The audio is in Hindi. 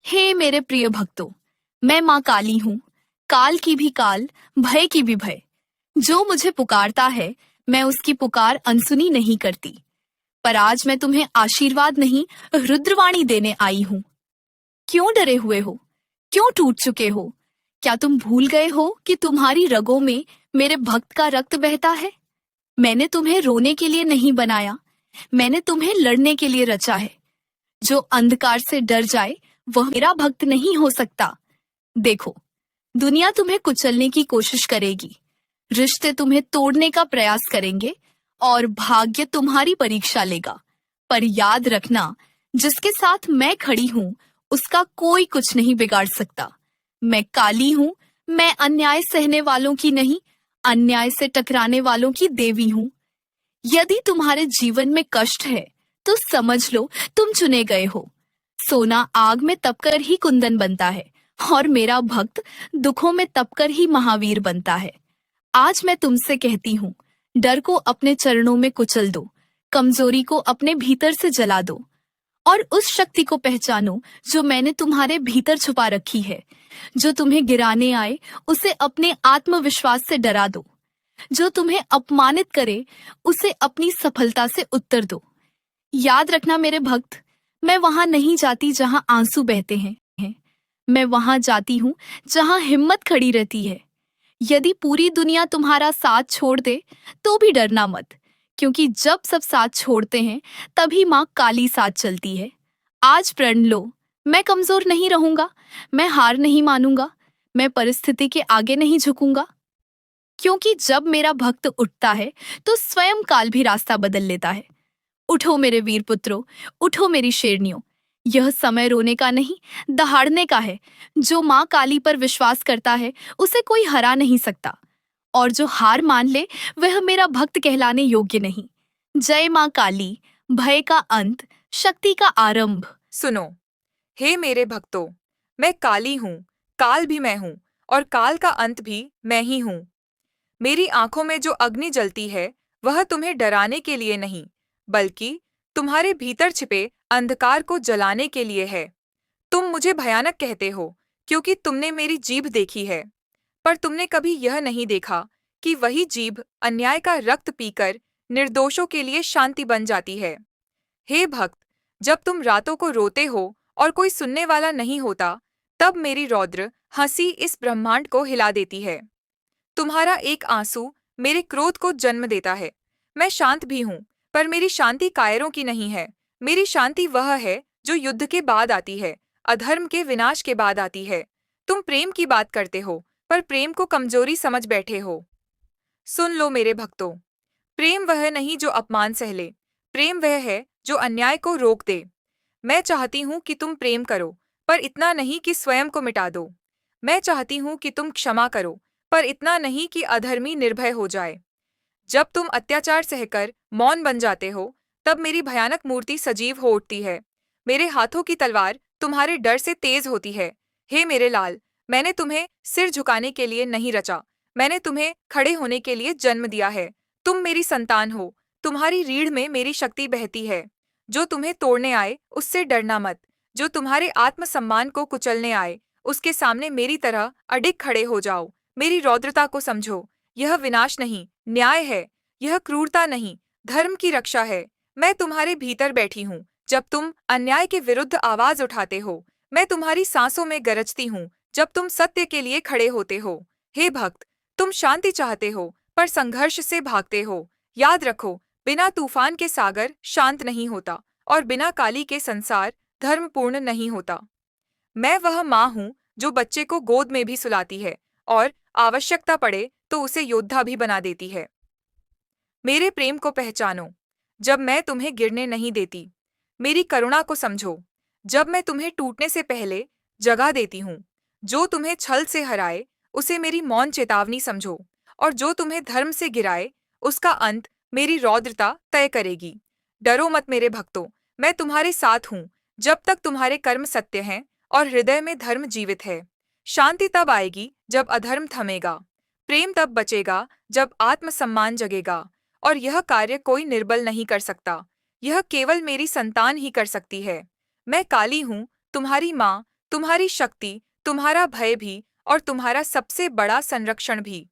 हे मेरे प्रिय भक्तों, मैं माँ काली हूँ, काल की भी काल, भय की भी भय। जो मुझे पुकारता है, मैं उसकी पुकार अनसुनी नहीं करती। पर आज मैं तुम्हें आशीर्वाद नहीं, रुद्रवाणी देने आई हूँ। क्यों डरे हुए हो? क्यों टूट चुके हो? क्या तुम भूल गए हो कि तुम्हारी रगों में मेरे भक्त का रक्त बहता है? मैंने तुम्हें रोने के लिए नहीं बनाया, मैंने तुम्हें लड़ने के लिए रचा है। जो अंधकार से डर जाए, वह मेरा भक्त नहीं हो सकता। देखो, दुनिया तुम्हें कुचलने की कोशिश करेगी, रिश्ते तुम्हें तोड़ने का प्रयास करेंगे और भाग्य तुम्हारी परीक्षा लेगा। पर याद रखना, जिसके साथ मैं खड़ी हूँ, उसका कोई कुछ नहीं बिगाड़ सकता। मैं काली हूँ, मैं अन्याय सहने वालों की नहीं, अन्याय से टकराने वालों की देवी हूँ। यदि तुम्हारे जीवन में कष्ट है, तो समझ लो तुम चुने गए हो। सोना आग में तपकर ही कुंदन बनता है और मेरा भक्त दुखों में तपकर ही महावीर बनता है। आज मैं तुमसे कहती हूँ, डर को अपने चरणों में कुचल दो, कमजोरी को अपने भीतर से जला दो और उस शक्ति को पहचानो जो मैंने तुम्हारे भीतर छुपा रखी है। जो तुम्हें गिराने आए, उसे अपने आत्मविश्वास से डरा दो। जो तुम्हें अपमानित करे, उसे अपनी सफलता से उत्तर दो। याद रखना मेरे भक्त, मैं वहां नहीं जाती जहां आंसू बहते हैं, मैं वहां जाती हूँ जहां हिम्मत खड़ी रहती है। यदि पूरी दुनिया तुम्हारा साथ छोड़ दे, तो भी डरना मत, क्योंकि जब सब साथ छोड़ते हैं, तभी माँ काली साथ चलती है। आज प्रण लो, मैं कमजोर नहीं रहूंगा, मैं हार नहीं मानूंगा, मैं परिस्थिति के आगे नहीं झुकूंगा। क्योंकि जब मेरा भक्त उठता है, तो स्वयं काल भी रास्ता बदल लेता है। उठो मेरे वीर पुत्रों, उठो मेरी शेरनियों। यह समय रोने का नहीं, दहाड़ने का है। जो माँ काली पर विश्वास करता है, उसे कोई हरा नहीं सकता। और जो हार मान ले, वह मेरा भक्त कहलाने योग्य नहीं। जय माँ काली, भय का अंत, शक्ति का आरंभ। सुनो, हे मेरे भक्तों, मैं काली हूँ, काल भी मैं हूँ, और काल का अंत भी मैं ही हूँ। मेरी आंखों में जो अग्नि जलती है, वह तुम्हें डराने के लिए नहीं, बल्कि तुम्हारे भीतर छिपे अंधकार को जलाने के लिए है। तुम मुझे भयानक कहते हो, क्योंकि तुमने मेरी जीभ देखी है, पर तुमने कभी यह नहीं देखा कि वही जीभ अन्याय का रक्त पीकर निर्दोषों के लिए शांति बन जाती है। हे भक्त, जब तुम रातों को रोते हो और कोई सुनने वाला नहीं होता, तब मेरी रौद्र हंसी इस ब्रह्मांड को हिला देती है। तुम्हारा एक आंसू मेरे क्रोध को जन्म देता है। मैं शांत भी हूँ, पर मेरी शांति कायरों की नहीं है। मेरी शांति वह है जो युद्ध के बाद आती है, अधर्म के विनाश के बाद आती है। तुम प्रेम की बात करते हो, पर प्रेम को कमजोरी समझ बैठे हो। सुन लो मेरे भक्तों, प्रेम वह नहीं जो अपमान सहले, प्रेम वह है जो अन्याय को रोक दे। मैं चाहती हूँ कि तुम प्रेम करो, पर इतना नहीं कि स्वयं को मिटा दो। मैं चाहती हूँ कि तुम क्षमा करो, पर इतना नहीं कि अधर्मी निर्भय हो जाए। जब तुम अत्याचार सहकर मौन बन जाते हो, तब मेरी भयानक मूर्ति सजीव हो उठती है। मेरे हाथों की तलवार तुम्हारे डर से तेज होती है। हे मेरे लाल, मैंने तुम्हें सिर झुकाने के लिए नहीं रचा, मैंने तुम्हें खड़े होने के लिए जन्म दिया है। तुम मेरी संतान हो, तुम्हारी रीढ़ में मेरी शक्ति बहती है। जो तुम्हें तोड़ने आए, उससे डरना मत। जो तुम्हारे आत्मसम्मान को कुचलने आए, उसके सामने मेरी तरह अडिग खड़े हो जाओ। मेरी रौद्रता को समझो, यह विनाश नहीं, न्याय है। यह क्रूरता नहीं, धर्म की रक्षा है। मैं तुम्हारे भीतर बैठी हूँ, जब तुम अन्याय के विरुद्ध आवाज उठाते हो। मैं तुम्हारी सांसों में गरजती हूँ, जब तुम सत्य के लिए खड़े होते हो। हे भक्त, तुम शांति चाहते हो, पर संघर्ष से भागते हो। याद रखो, बिना तूफान के सागर शांत नहीं होता, और बिना काली के संसार धर्मपूर्ण नहीं होता। मैं वह माँ हूँ जो बच्चे को गोद में भी सुलाती है, और आवश्यकता पड़े तो उसे योद्धा भी बना देती है। मेरे प्रेम को पहचानो, जब मैं तुम्हें गिरने नहीं देती। मेरी करुणा को समझो, जब मैं तुम्हें टूटने से पहले जगा देती हूँ। जो तुम्हें छल से हराए, उसे मेरी मौन चेतावनी समझो, और जो तुम्हें धर्म से गिराए, उसका अंत मेरी रौद्रता तय करेगी। डरो मत मेरे भक्तों, मैं तुम्हारे साथ हूँ, जब तक तुम्हारे कर्म सत्य हैं और हृदय में धर्म जीवित है। शांति तब आएगी जब अधर्म थमेगा, प्रेम तब बचेगा जब आत्मसम्मान जगेगा, और यह कार्य कोई निर्बल नहीं कर सकता। यह केवल मेरी संतान ही कर सकती है। मैं काली हूँ, तुम्हारी माँ, तुम्हारी शक्ति, तुम्हारा भय भी और तुम्हारा सबसे बड़ा संरक्षण भी।